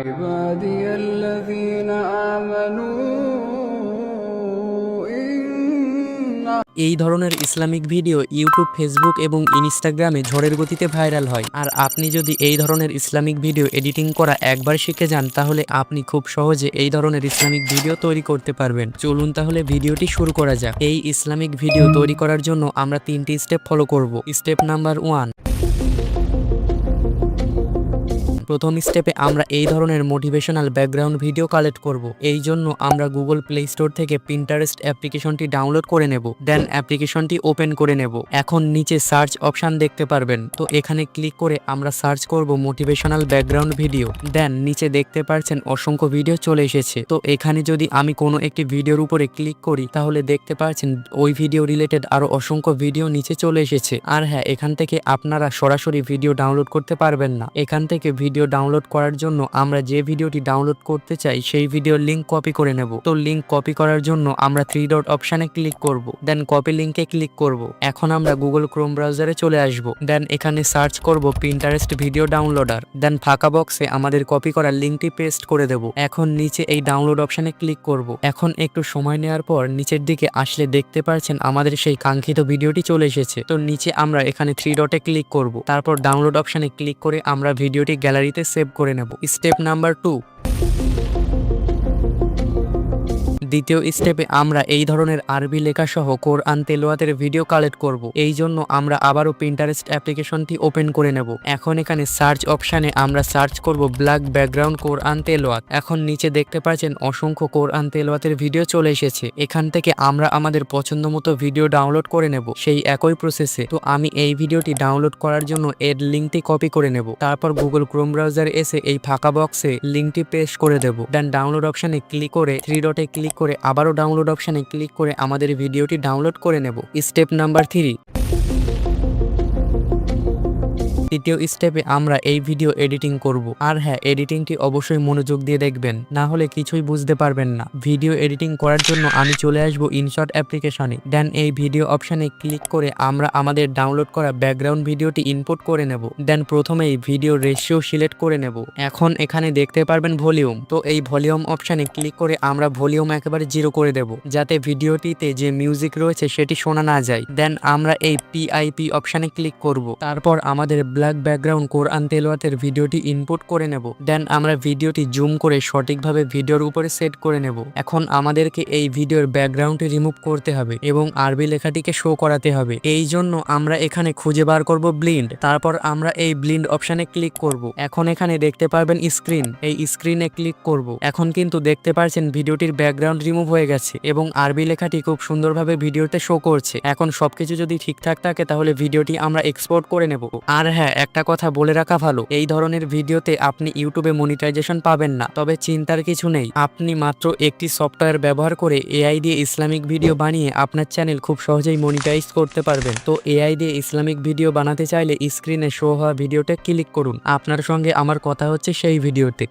عبادي الذين آمنوا এই ধরনের Islamic video YouTube, Facebook এবং ইনস্টাগ্রামে ঝড়ের গতিতে ভাইরাল হয়। আর আপনি যদি এই ধরনের ইসলামিক ভিডিও এডিটিং করা একবার শিখে যান, তাহলে আপনি খুব সহজে এই ধরনের ইসলামিক ভিডিও তৈরি করতে পারবেন। চলুন তাহলে ভিডিওটি শুরু করা যাক। এই ইসলামিক ভিডিও তৈরি করার জন্য আমরা 3টি স্টেপ ফলো করব। স্টেপ নাম্বার 1, প্রথম স্টেপে আমরা এই ধরনের মোটিভেশনাল ব্যাকগ্রাউন্ড ভিডিও কালেক্ট করব। এই জন্য আমরা গুগল প্লে স্টোর থেকে পিন্টারেস্ট অ্যাপ্লিকেশনটি ডাউনলোড করে নেব। দেন অ্যাপ্লিকেশনটি ওপেন করে নেব। এখন নিচে সার্চ অপশন দেখতে পারবেন, তো এখানে ক্লিক করে আমরা সার্চ করব মোটিভেশনাল ব্যাকগ্রাউন্ড ভিডিও। দেন নিচে দেখতে পাচ্ছেন অসংখ্য ভিডিও চলে এসেছে। তো এখানে যদি আমি কোনো একটি ভিডিওর উপরে ক্লিক করি, তাহলে দেখতে পাচ্ছেন ওই ভিডিও রিলেটেড আরো অসংখ্য ভিডিও নিচে চলে এসেছে। আর হ্যাঁ, এখান থেকে আপনারা সরাসরি ভিডিও ডাউনলোড করতে পারবেন না। এখান থেকে ভিডিও ডাউনলোড করার জন্য আমরা যে ভিডিওটি ডাউনলোড করতে চাই সেই ভিডিওর লিংক কপি করে নেব। তো লিংক কপি করার জন্য আমরা 3 ডট অপশনে ক্লিক করব। দেন কপি লিংকে ক্লিক করব। এখন আমরা গুগল ক্রোম ব্রাউজারে চলে আসব। দেন এখানে সার্চ করব পিন্টারেস্ট ভিডিও ডাউনলোডার। দেন ফাঁকা বক্সে আমাদের কপি করা লিংকটি পেস্ট করে দেব। এখন নিচে এই ডাউনলোড অপশনে ক্লিক করব। এখন একটু সময় নেওয়ার পর নিচের দিকে আসলে দেখতে পাচ্ছেন আমাদের সেই কাঙ্ক্ষিত ভিডিওটি চলে এসেছে। তো নিচে আমরা এখানে 3 ডটে ক্লিক করব। তারপর ডাউনলোড অপশনে ক্লিক করে আমরা ভিডিওটি গ্যালারিতে সেভ করে নেব। স্টেপ নাম্বার 2, দ্বিতীয় স্টেপে আমরা এই ধরনের আরবি লেখা সহ কোরআন তেলাওয়াতের ভিডিও কালেক্ট করব। এই জন্য আমরা আবারও পিন্টারেস্ট অ্যাপ্লিকেশনটি ওপেন করে নেব। এখন এখানে সার্চ অপশনে আমরা সার্চ করব ব্ল্যাক ব্যাকগ্রাউন্ড কোরআন তেলাওয়াত। এখন নিচে দেখতে পাচ্ছেন অসংখ্য কোরআন তেলাওয়াতের ভিডিও চলে এসেছে। এখান থেকে আমরা আমাদের পছন্দ মতো ভিডিও ডাউনলোড করে নেব সেই একই প্রসেসে। তো আমি এই ভিডিওটি ডাউনলোড করার জন্য এর লিংকটি কপি করে নেব। তারপর গুগল ক্রোম ব্রাউজারে এসে এই ফাঁকা বক্সে লিংকটি পেস্ট করে দেব। দেন ডাউনলোড অপশনে ক্লিক করে 3 ডটে ক্লিক করে আবারও ডাউনলোড অপশনে ক্লিক করে আমাদের ভিডিওটি ডাউনলোড করে নেব। স্টেপ নাম্বার 3, তৃতীয় স্টেপে আমরা এই ভিডিও এডিটিং করব। আর হ্যাঁ, এডিটিংটি অবশ্যই মনোযোগ দিয়ে দেখবেন, না হলে কিছুই বুঝতে পারবেন না। ভিডিও এডিটিং করার জন্য আমি চলে আসব ইনশট অ্যাপ্লিকেশনে। দেন এই ভিডিও অপশনে ক্লিক করে আমরা আমাদের ডাউনলোড করা ব্যাকগ্রাউন্ড ভিডিওটি ইনপুট করে নেব। দেন প্রথমেই ভিডিও রেশিও সিলেক্ট করে নেব। এখন এখানে দেখতে পারবেন ভলিউম। তো এই ভলিউম অপশনে ক্লিক করে আমরা ভলিউম একেবারে 0 করে দেব, যাতে ভিডিওটিতে যে মিউজিক রয়েছে সেটি শোনা না যায়। দেন আমরা এই পিআইপি অপশনে ক্লিক করব। তারপর আমাদের ব্ল্যাক ব্যাকগ্রাউন্ড কোরআন তেলাওয়াতের ভিডিওটি ইনপুট করে নেব। দেন আমরা ভিডিওটি জুম করে সঠিকভাবে ভিডিওর উপরে সেট করে নেব। এখন আমাদেরকে এই ভিডিওর ব্যাকগ্রাউন্ডটি রিমুভ করতে হবে এবং আরবি লেখাটিকে শো করাতে হবে। এই জন্য আমরা এখানে খুঁজে বার করব ব্লিন্ড। তারপর আমরা এই ব্লিন্ড অপশনে ক্লিক করব। এখন এখানে দেখতে পারবেন স্ক্রিন, এই স্ক্রিনে ক্লিক করব। এখন কিন্তু দেখতে পাচ্ছেন ভিডিওটির ব্যাকগ্রাউন্ড রিমুভ হয়ে গেছে এবং আরবি লেখাটি খুব সুন্দরভাবে ভিডিওতে শো করছে। এখন সবকিছু যদি ঠিকঠাক থাকে তাহলে ভিডিওটি আমরা এক্সপোর্ট করে নেব। আর হ্যাঁ, একটা কথা বলে রাখা ভালো, এই ধরনের ভিডিওতে আপনি ইউটিউবে মনিটাইজেশন পাবেন না। তবে চিন্তার কিছু নেই, আপনি মাত্র একটি সফটওয়্যার ব্যবহার করে এআই দিয়ে ইসলামিক ভিডিও বানিয়ে আপনার চ্যানেল খুব সহজেই মনিটাইজ করতে পারবেন। তো এআই দিয়ে ইসলামিক ভিডিও বানাতে চাইলে স্ক্রিনে শো হওয়া ভিডিওতে ক্লিক করুন। আপনার সঙ্গে আমার কথা হচ্ছে সেই ভিডিওতে।